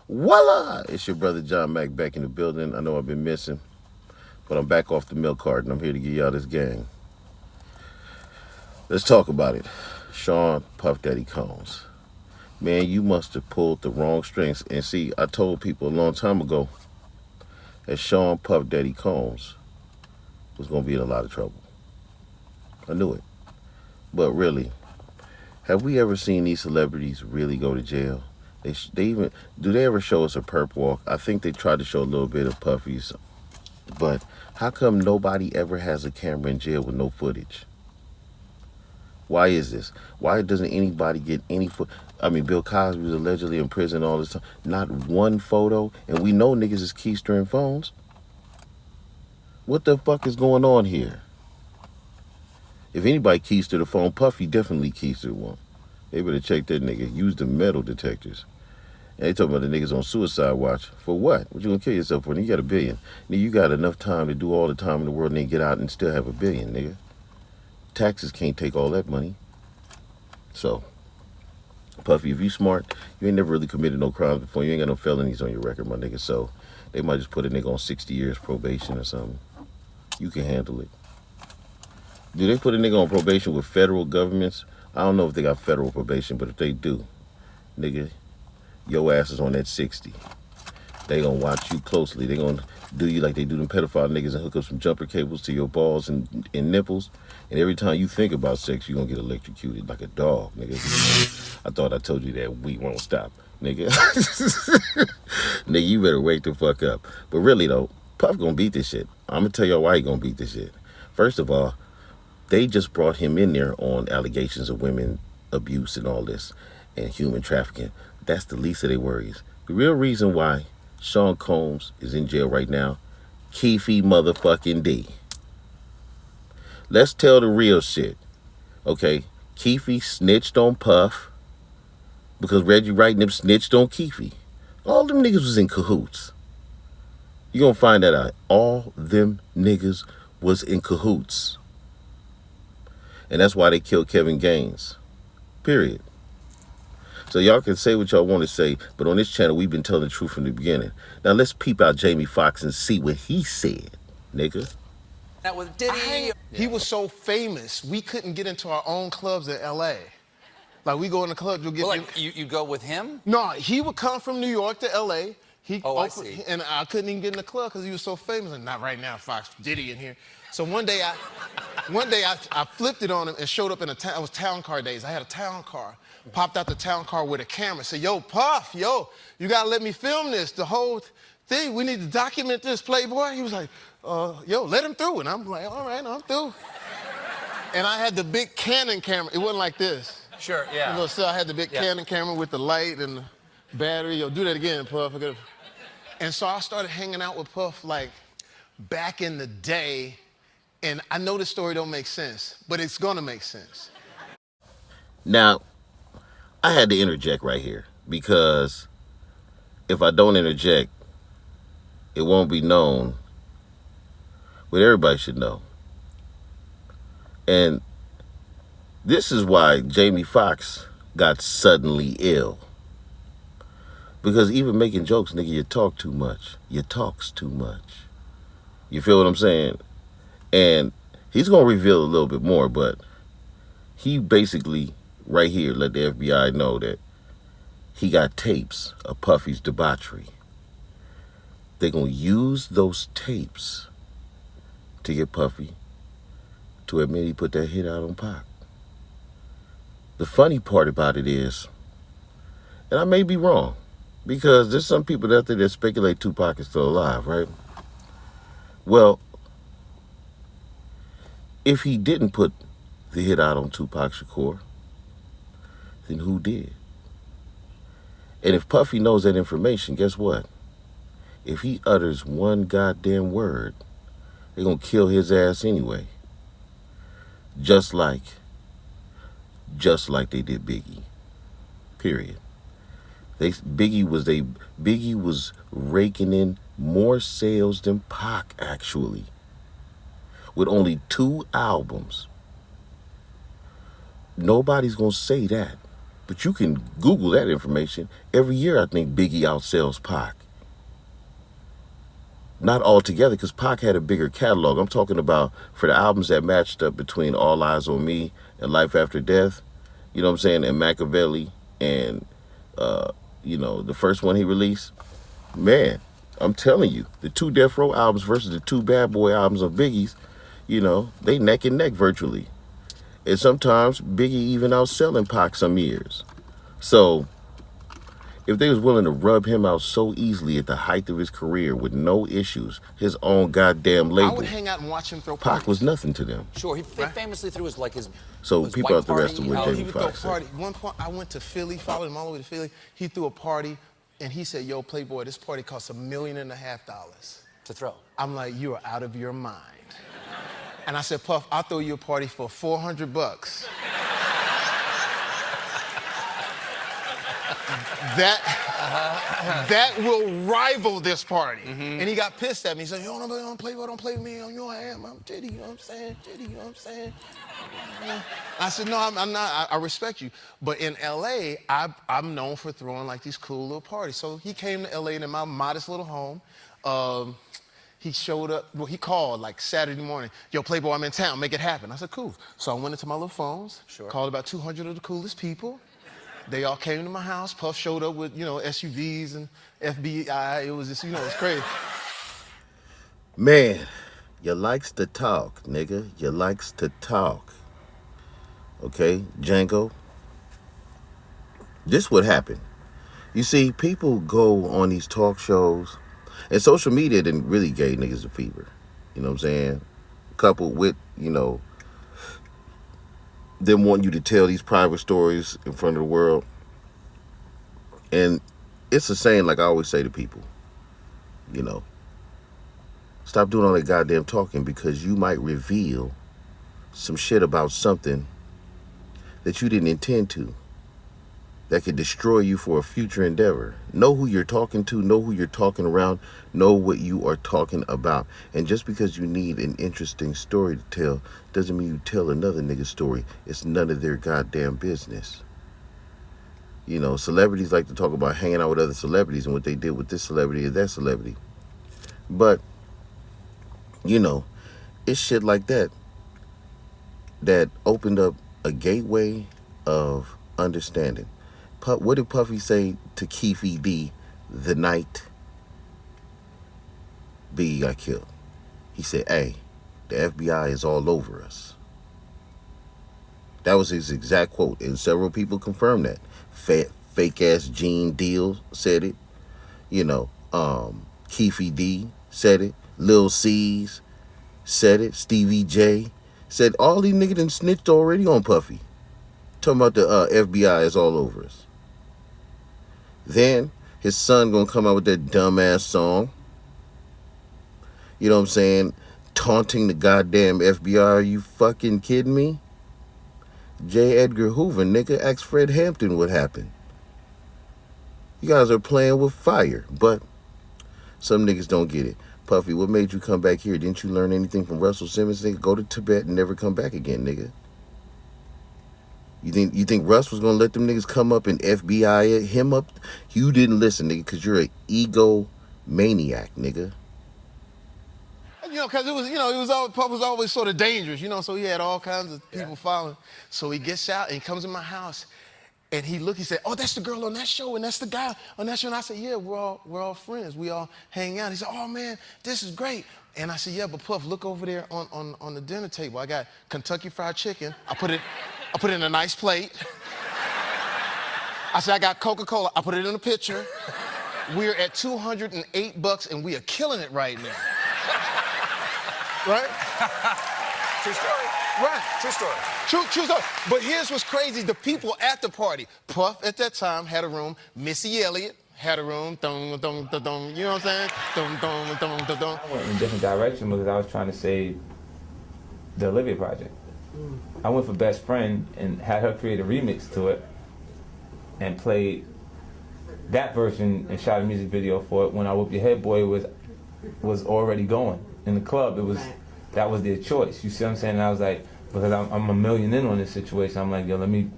Voila! It's your brother John Mack back in the building. I know I've been missing, but I'm back off the milk cart and I'm here to give y'all this gang. Let's talk about it. Sean Puff Daddy Combs. Man, you must have pulled the wrong strings. And see, I told people a long time ago that Sean Puff Daddy Combs was going to be in a lot of trouble. I knew it. But really, have we ever seen these celebrities really go to jail? They even, do they ever show us a perp walk? I think they tried to show a little bit of Puffy's, but how come nobody ever has a camera in jail with no footage? Why is this? Why doesn't anybody get any I mean, Bill Cosby was allegedly in prison all this time. Not one photo, and we know niggas is keystering phones. What the fuck is going on here? If anybody keys to the phone, Puffy definitely keys to one. They better check that nigga. Use the metal detectors. And they talking about the niggas on suicide watch. For what? What you gonna kill yourself for? You got $1 billion. Nigga, you got enough time to do all the time in the world and then get out and still have $1 billion, nigga. Taxes can't take all that money. So, Puffy, if you smart, you ain't never really committed no crimes before. You ain't got no felonies on your record, my nigga. So, they might just put a nigga on 60 years probation or something. You can handle it. Do they put a nigga on probation with federal governments? I don't know if they got federal probation, but if they do, nigga, your ass is on that 60. They gonna watch you closely. They gonna do you like they do them pedophile niggas and hook up some jumper cables to your balls and nipples. And every time you think about sex, you gonna get electrocuted like a dog, nigga. I thought I told you that we won't stop, nigga. Nigga, you better wake the fuck up. But really though, Puff gonna beat this shit. I'm gonna tell y'all why he gonna beat this shit. First of all, they just brought him in there on allegations of women abuse and all this and human trafficking. That's the least of their worries. The real reason why Sean Combs is in jail right now, Keefe motherfucking D. Let's tell the real shit. Okay, Keefe snitched on Puff because Reggie Wright and them snitched on Keefe. All them niggas was in cahoots. You gonna find that out. All them niggas was in cahoots. And that's why they killed Kevin Gaines. Period. So y'all can say what y'all want to say, but on this channel, we've been telling the truth from the beginning. Now let's peep out Jamie Foxx and see what he said, nigga. That was Diddy. He was so famous, we couldn't get into our own clubs in L.A. Like, we go in the club, you'll get... Well, like, you go with him? No, he would come from New York to L.A. I see. And I couldn't even get in the club because he was so famous. And not right now, Fox, Diddy in here. So one day I flipped it on him and showed up in it was town car days. I had a town car. Popped out the town car with a camera. Said, yo, Puff, yo, you gotta let me film this. The whole thing, we need to document this, Playboy. He was like, yo, let him through. And I'm like, all right, I'm through. And I had the big Canon camera. It wasn't like this. Sure, yeah. You know, so I had the big Canon camera with the light and the battery. Yo, do that again, Puff. And so I started hanging out with Puff like back in the day. And I know this story don't make sense, but it's gonna make sense. Now, I had to interject right here because if I don't interject, it won't be known what everybody should know. And this is why Jamie Foxx got suddenly ill. Because even making jokes, nigga, you talk too much. You talks too much. You feel what I'm saying? And he's going to reveal a little bit more, but he basically, right here, let the FBI know that he got tapes of Puffy's debauchery. They're going to use those tapes to get Puffy to admit he put that hit out on Pac. The funny part about it is, and I may be wrong, because there's some people out there that speculate Tupac is still alive, right? Well, if he didn't put the hit out on Tupac Shakur, then who did? And if Puffy knows that information, guess what? If he utters one goddamn word, they're going to kill his ass anyway. Just like they did Biggie. Period. Biggie was raking in more sales than Pac, actually, with only 2 albums. Nobody's gonna say that. But you can Google that information. Every year, I think Biggie outsells Pac. Not altogether, because Pac had a bigger catalog. I'm talking about for the albums that matched up between All Eyes on Me and Life After Death, you know what I'm saying, and Machiavelli, and, the first one he released. Man, I'm telling you, the 2 Death Row albums versus the 2 Bad Boy albums of Biggie's, they neck and neck virtually. And sometimes Biggie even outselling Pac some years. So if they was willing to rub him out so easily at the height of his career with no issues, his own goddamn label, I would hang out and watch him throw Pac parties. was nothing to them. Sure, he famously threw his So his people white out the rest of party what out. Jamie He would throw a Foxx said. party. One point, I went to Philly, followed him all the way to Philly. He threw a party, and he said, "Yo, Playboy, this party costs $1.5 million To throw. I'm like, "You are out of your mind." And I said, "Puff, I'll throw you a party for $400. That will rival this party." And he got pissed at me. He said, "Yo, nobody don't play with me. You know I am. I'm Diddy, you know what I'm saying? Diddy, you know what I'm saying?" I said, "No, I'm not. I respect you. But in LA, I'm known for throwing like these cool little parties." So he came to LA in my modest little home. He showed up, well, he called like Saturday morning, "Yo, Playboy, I'm in town, make it happen." I said, "Cool." So I went into my little phones, called about 200 of the coolest people. They all came to my house. Puff showed up with, SUVs and FBI. It was just, it's crazy. Man, you likes to talk, nigga. You likes to talk. Okay, Django? This would happen. You see, people go on these talk shows, and social media didn't really gave niggas a fever. You know what I'm saying? Coupled with, them wanting you to tell these private stories in front of the world. And it's a saying, like I always say to people, stop doing all that goddamn talking, because you might reveal some shit about something that you didn't intend to, that could destroy you for a future endeavor. Know who you're talking to, know who you're talking around, know what you are talking about. And just because you need an interesting story to tell doesn't mean you tell another nigga's story. It's none of their goddamn business. Celebrities like to talk about hanging out with other celebrities and what they did with this celebrity or that celebrity. But, it's shit like that that opened up a gateway of understanding. What did Puffy say to Keefe D the night Biggie got killed? He said, "Hey, the FBI is all over us." That was his exact quote, and several people confirmed that. Fake ass Gene Deal said it. Keefe D said it. Lil C's said it. Stevie J said, all these niggas done snitched already on Puffy. Talking about the FBI is all over us. Then his son gonna come out with that dumbass song. You know what I'm saying? Taunting the goddamn FBI. Are you fucking kidding me? J. Edgar Hoover, nigga, asked Fred Hampton what happened. You guys are playing with fire, but some niggas don't get it. Puffy, what made you come back here? Didn't you learn anything from Russell Simmons, nigga? Go to Tibet and never come back again, nigga. You think Russ was gonna let them niggas come up and FBI him up? You didn't listen, nigga, because you're an ego maniac, nigga. Because Puff was always sort of dangerous, so he had all kinds of people following. So he gets out and he comes in my house, and he said, "Oh, that's the girl on that show, and that's the guy on that show." And I said, "Yeah, we're all friends. We all hang out." He said, "Oh man, this is great." And I said, "Yeah, but Puff, look over there on the dinner table. I got Kentucky Fried Chicken. I put it in a nice plate. I said, I got Coca-Cola. I put it in a pitcher. We're at $208, and we are killing it right now." Right? True story. Right. True story. True story. But here's what's crazy. The people at the party. Puff at that time had a room. Missy Elliott had a room. Dum, dum, dum, dum. You know what I'm saying? Dum, dum, dum, dum, dum. I went in a different direction because I was trying to save the Olivia Project. I went for Best Friend and had her create a remix to it and played that version and shot a music video for it when I Whoop Your Head Boy was already going in the club. That was their choice. You see what I'm saying? And I was like, because I'm $1 million in on this situation, I'm like, yo, let me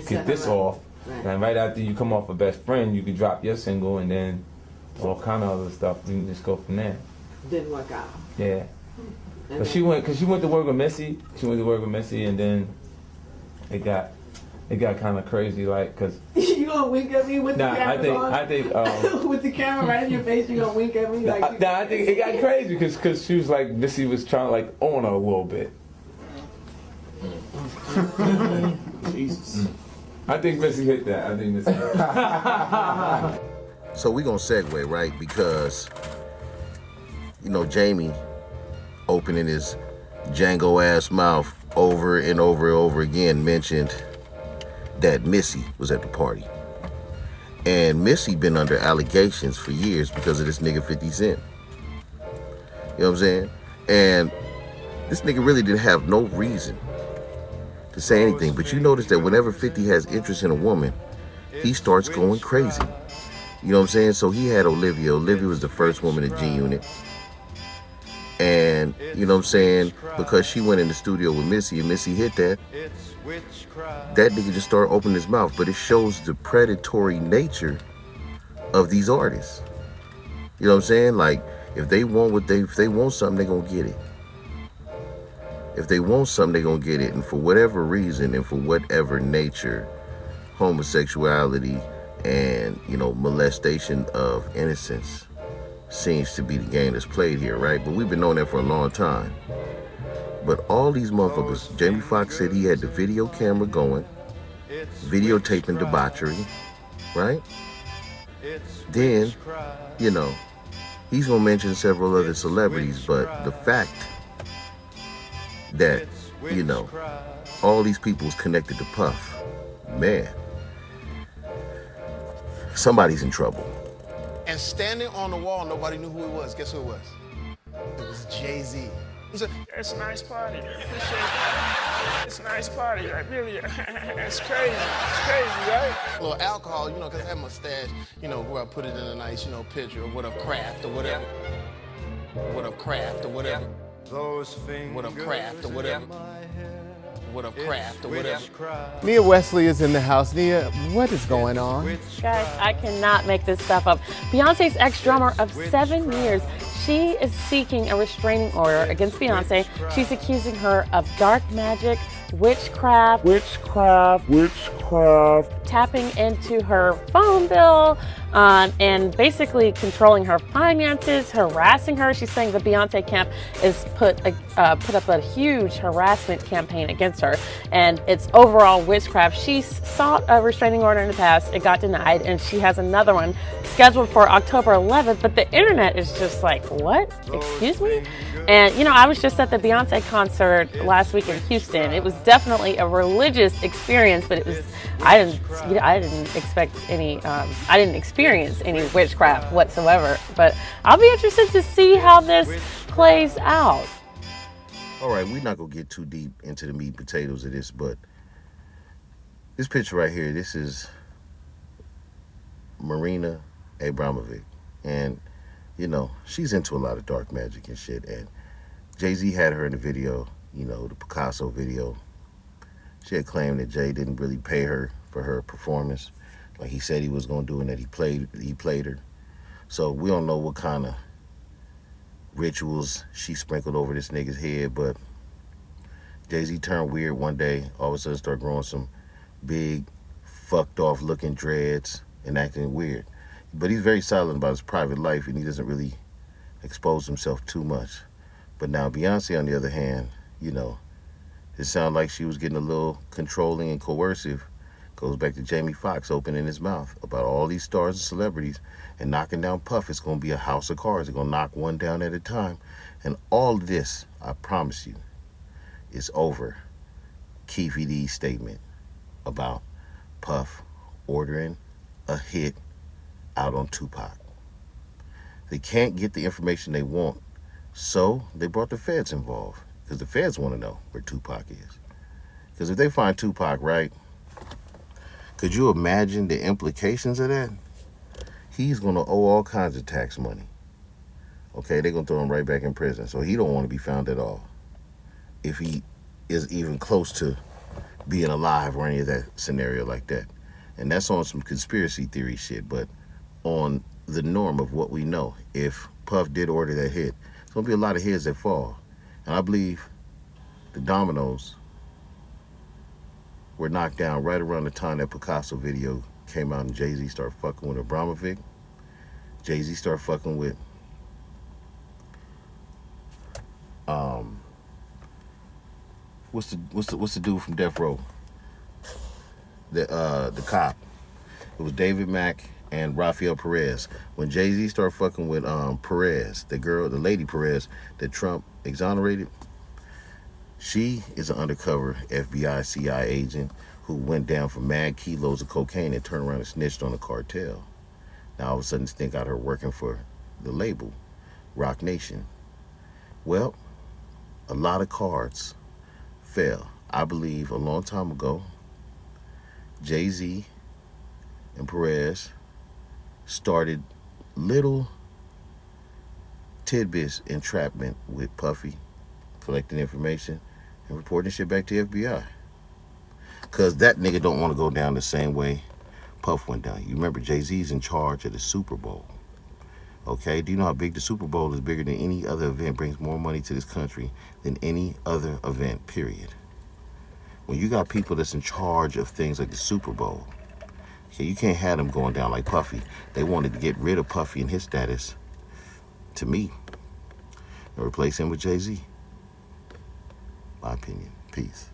get this off. Right. And right after you come off of Best Friend, you can drop your single and then all kind of other stuff. You can just go from there. Didn't work out. Yeah. And But she went to work with Missy. She went to work with Missy, and then it got kind of crazy, like, cause. You gonna wink at me with the camera I think with the camera right in your face, you gonna wink at me like. I think it got crazy because she was like, Missy was trying to like own her a little bit. Jesus. I think Missy hit that. I think Missy hit that. So we gonna segue, right? Because, you know, Jaime opening his Django ass mouth over and over and over again mentioned that Missy was at the party. And Missy been under allegations for years because of this nigga 50 Cent. You know what I'm saying? And this nigga really didn't have no reason to say anything. But you notice that whenever 50 has interest in a woman, he starts going crazy. You know what I'm saying? So he had Olivia. Olivia was the first woman at G Unit. And, you know what I'm saying, because she went in the studio with Missy and Missy hit that nigga just started opening his mouth. But it shows the predatory nature of these artists. You know what I'm saying? Like, if they want something, they're gonna get it. If they want something, they're gonna get it. And for whatever reason and for whatever nature, homosexuality and, you know, molestation of innocence seems to be the game that's played here, right? But we've been knowing that for a long time. But all these motherfuckers, Jamie Foxx said he had the video camera going, videotaping debauchery, right? Then, you know, he's gonna mention several other celebrities, but the fact that, you know, all these people is connected to Puff, man, somebody's in trouble. And standing on the wall, nobody knew who it was. Guess who it was? It was Jay-Z. He said, It's a nice party. Appreciate it. It's a nice party. I really, it's crazy. It's crazy, right? a little alcohol, you know, because I had mustache, you know, where I put it in a nice, you know, picture of what of craft or whatever. What of craft or whatever. What of craft or whatever. What of craft or whatever. Nia Wesley is in the house. Nia, what is going on? Guys, I cannot make this stuff up. Beyonce's ex-drummer of 7 years, she is seeking a restraining order against Beyonce. She's accusing her of dark magic, witchcraft, tapping into her phone bill, and basically controlling her finances, harassing her. She's saying the Beyonce camp is put up a huge harassment campaign against her, and it's overall witchcraft. She sought a restraining order in the past. It got denied, and she has another one scheduled for October 11th, but the internet is just like, what? Excuse me? And, you know, I was just at the Beyonce concert last week in Houston. It was definitely a religious experience, but it was, I didn't experience any witchcraft whatsoever. But I'll be interested to see how this plays out. All right, we're not going to get too deep into the meat and potatoes of this, but this picture right here, this is Marina Abramovic. And, you know, she's into a lot of dark magic and shit. And Jay-Z had her in the video, you know, the Picasso video. She had claimed that Jay didn't really pay her for her performance like he said he was going to do, and that he played her. So we don't know what kind of rituals she sprinkled over this nigga's head, but Jay-Z turned weird one day, all of a sudden started growing some big, fucked off looking dreads and acting weird. But he's very silent about his private life, and he doesn't really expose himself too much. But now Beyonce, on the other hand, you know, it sounded like she was getting a little controlling and coercive. Goes back to Jamie Foxx opening his mouth about all these stars and celebrities and knocking down Puff. It's going to be a house of cards. They're going to knock one down at a time. And all of this, I promise you, is over Keefe D's statement about Puff ordering a hit out on Tupac. They can't get the information they want, so they brought the feds involved, because the feds want to know where Tupac is. Because if they find Tupac, right, could you imagine the implications of that? He's going to owe all kinds of tax money. Okay, they're going to throw him right back in prison, so he don't want to be found at all. If he is even close to being alive or any of that scenario like that. And that's on some conspiracy theory shit, but on the norm of what we know, if Puff did order that hit, there's gonna be a lot of heads that fall. And I believe the dominoes were knocked down right around the time that Picasso video came out and Jay-Z started fucking with Abramovic. Jay-Z started fucking with what's the dude from Death Row? The cop. It was David Mack and Rafael Perez. When Jay-Z started fucking with Perez, the lady Perez that Trump exonerated, she is an undercover FBI CIA agent who went down for mad kilos of cocaine and turned around and snitched on the cartel. Now all of a sudden this thing got her working for the label, Rock Nation. Well, a lot of cards fell. I believe a long time ago, Jay-Z and Perez started little tidbits entrapment with Puffy, collecting information and reporting shit back to the FBI. Cause that nigga don't want to go down the same way Puff went down. You remember Jay-Z's in charge of the Super Bowl. Okay, do you know how big the Super Bowl is? Bigger than any other event, brings more money to this country than any other event, period. When you got people that's in charge of things like the Super Bowl, okay, you can't have them going down like Puffy. They wanted to get rid of Puffy and his status, to me, and replace him with Jay-Z. My opinion. Peace.